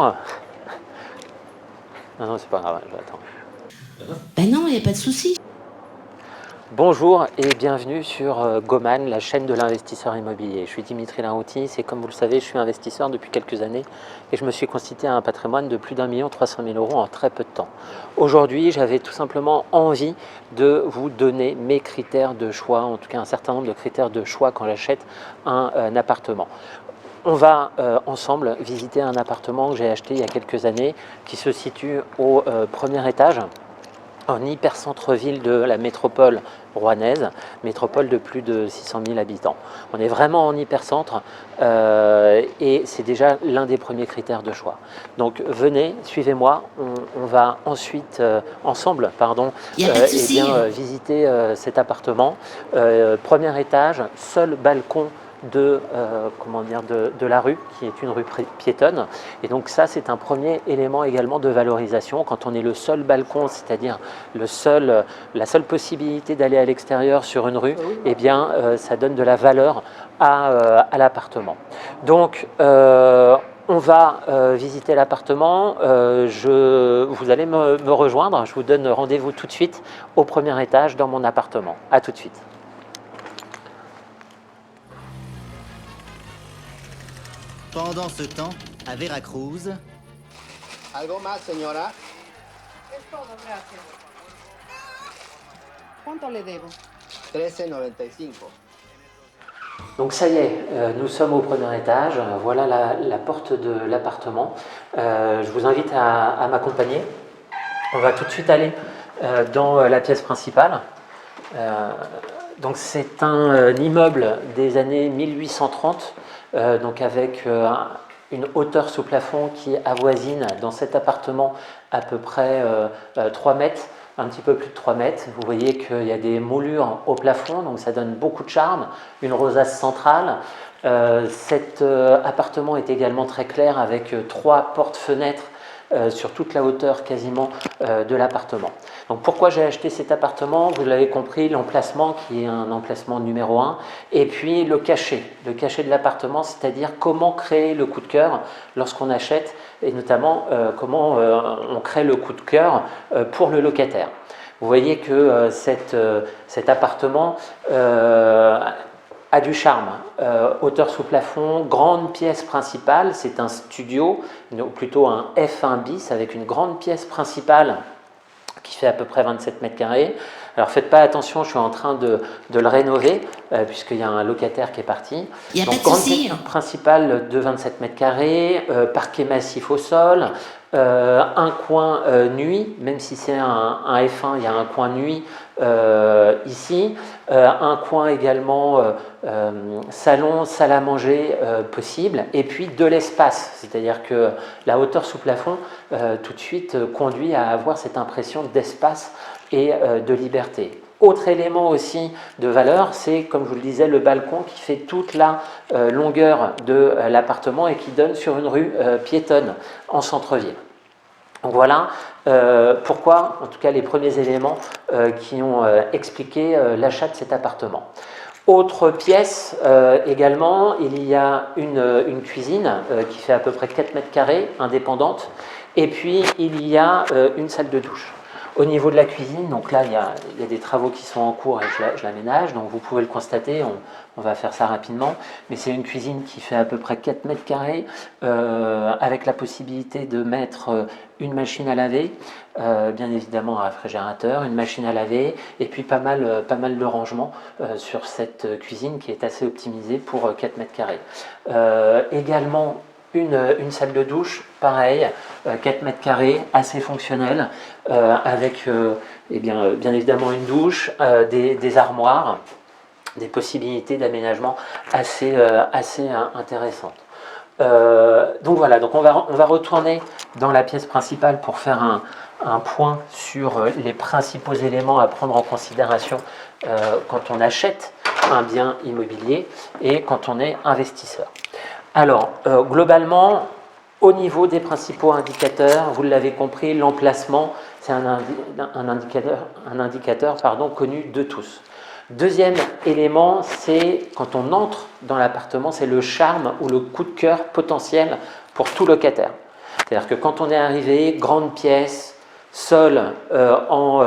bonjour. Non, c'est pas grave, je vais attendre. Ben non, il n'y a pas de souci. Bonjour et bienvenue sur Goman, la chaîne de l'investisseur immobilier. Je suis Dimitri Larouti, et comme vous le savez, je suis investisseur depuis quelques années et je me suis constitué un patrimoine de plus d'1 300 000 € en très peu de temps. Aujourd'hui, j'avais tout simplement envie de vous donner mes critères de choix, en tout cas un certain nombre de critères de choix quand j'achète un appartement. On va ensemble visiter un appartement que j'ai acheté il y a quelques années qui se situe au premier étage en hyper centre-ville de la métropole rouennaise, métropole de plus de 600 000 habitants. On est vraiment en hyper-centre et c'est déjà l'un des premiers critères de choix. Donc venez, suivez-moi, on va ensuite ensemble visiter cet appartement. Premier étage, seul balcon de la rue, qui est une rue piétonne. Et donc ça, c'est un premier élément également de valorisation. Quand on est le seul balcon, c'est-à-dire la seule possibilité d'aller à l'extérieur sur une rue, eh bien, ça donne de la valeur à l'appartement. Donc, on va visiter l'appartement. Vous allez me rejoindre. Je vous donne rendez-vous tout de suite au premier étage dans mon appartement. À tout de suite. Pendant ce temps, à Veracruz... ¿Algo más, señora? Es todo, gracias. ¿Cuánto le debo? 13.95. Donc ça y est, nous sommes au premier étage, voilà la porte de l'appartement. Je vous invite à m'accompagner. On va tout de suite aller dans la pièce principale. Donc c'est un immeuble des années 1830, donc avec une hauteur sous plafond qui avoisine dans cet appartement à peu près 3 mètres. Un petit peu plus de 3 mètres. Vous voyez qu'il y a des moulures au plafond, donc ça donne beaucoup de charme. Une rosace centrale. Cet appartement est également très clair avec 3 portes-fenêtres sur toute la hauteur quasiment de l'appartement. Donc pourquoi j'ai acheté cet appartement? Vous l'avez compris, l'emplacement qui est un emplacement numéro 1 et puis le cachet de l'appartement, c'est-à-dire comment créer le coup de cœur lorsqu'on achète et notamment comment on crée le coup de cœur pour le locataire. Vous voyez que cet appartement a du charme, hauteur sous plafond, grande pièce principale, c'est un studio, plutôt un F1 bis avec une grande pièce principale qui fait à peu près 27 mètres carrés. Alors faites pas attention, je suis en train de le rénover puisqu'il y a un locataire qui est parti. Il n'y a Donc, pas de grande souci. pièce principale de 27 mètres carrés, parquet massif au sol, un coin nuit, même si c'est un F1, il y a un coin nuit ici, un coin également salon, salle à manger possible, et puis de l'espace, c'est-à-dire que la hauteur sous plafond tout de suite conduit à avoir cette impression d'espace et de liberté. Autre élément aussi de valeur, c'est comme je vous le disais, le balcon qui fait toute la longueur de l'appartement et qui donne sur une rue piétonne en centre-ville. Donc voilà pourquoi, en tout cas les premiers éléments qui ont expliqué l'achat de cet appartement. Autre pièce également, il y a une cuisine qui fait à peu près 4 mètres carrés, indépendante, et puis il y a une salle de douche. Au niveau de la cuisine, donc là il y a des travaux qui sont en cours et je l'aménage, donc vous pouvez le constater, on va faire ça rapidement, mais c'est une cuisine qui fait à peu près 4 mètres carrés avec la possibilité de mettre une machine à laver, bien évidemment un réfrigérateur, une machine à laver et puis pas mal de rangements sur cette cuisine qui est assez optimisée pour 4 mètres carrés. Également une salle de douche, pareil, 4 mètres carrés, assez fonctionnelle, avec bien évidemment une douche, des armoires, des possibilités d'aménagement assez intéressantes. Donc voilà, donc on va retourner dans la pièce principale pour faire un point sur les principaux éléments à prendre en considération quand on achète un bien immobilier et quand on est investisseur. Alors, globalement, au niveau des principaux indicateurs, vous l'avez compris, l'emplacement, c'est un indicateur connu de tous. Deuxième élément, c'est quand on entre dans l'appartement, c'est le charme ou le coup de cœur potentiel pour tout locataire. C'est-à-dire que quand on est arrivé, grande pièce, sol en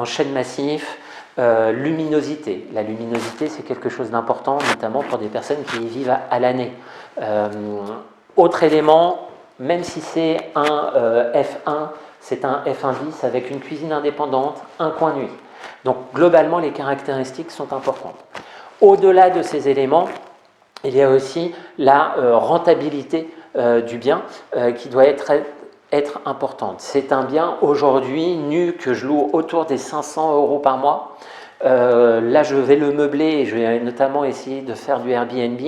chêne massif, luminosité. La luminosité, c'est quelque chose d'important, notamment pour des personnes qui y vivent à l'année. Autre élément, même si c'est un F1, c'est un F1 bis avec une cuisine indépendante, un coin nuit. Donc globalement, les caractéristiques sont importantes. Au-delà de ces éléments, il y a aussi la rentabilité du bien qui doit être importante. C'est un bien aujourd'hui nu que je loue autour des 500 € par mois. Là, je vais le meubler et je vais notamment essayer de faire du Airbnb.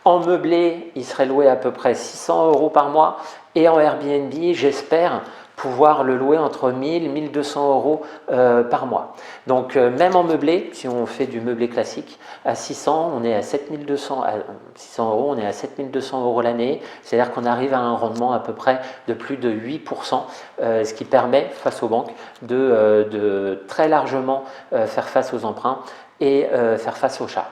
En meublé, il serait loué à peu près 600 € par mois et en Airbnb, j'espère pouvoir le louer entre 1000 et 1200 € par mois. Donc même en meublé, si on fait du meublé classique, à 600, on est à 7200 €, on est à 7200 € l'année, c'est-à-dire qu'on arrive à un rendement à peu près de plus de 8%, ce qui permet, face aux banques, de très largement faire face aux emprunts et faire face aux charges.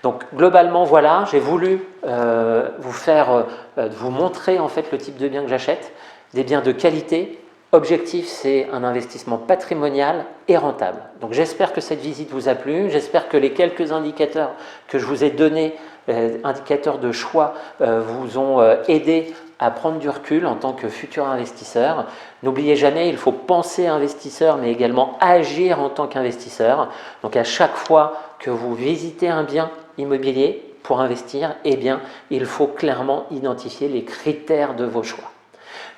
Donc globalement, voilà, j'ai voulu vous montrer en fait le type de biens que j'achète, des biens de qualité. Objectif, c'est un investissement patrimonial et rentable. Donc j'espère que cette visite vous a plu, j'espère que les quelques indicateurs que je vous ai donnés, indicateurs de choix, vous ont aidé à prendre du recul en tant que futur investisseur. N'oubliez jamais, il faut penser investisseur, mais également agir en tant qu'investisseur. Donc à chaque fois que vous visitez un bien immobilier pour investir, eh bien, il faut clairement identifier les critères de vos choix.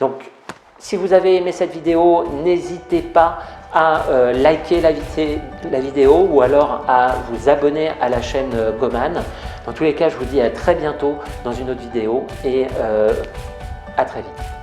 Donc, si vous avez aimé cette vidéo, n'hésitez pas à liker la vidéo ou alors à vous abonner à la chaîne Goman. Dans tous les cas, je vous dis à très bientôt dans une autre vidéo et à très vite.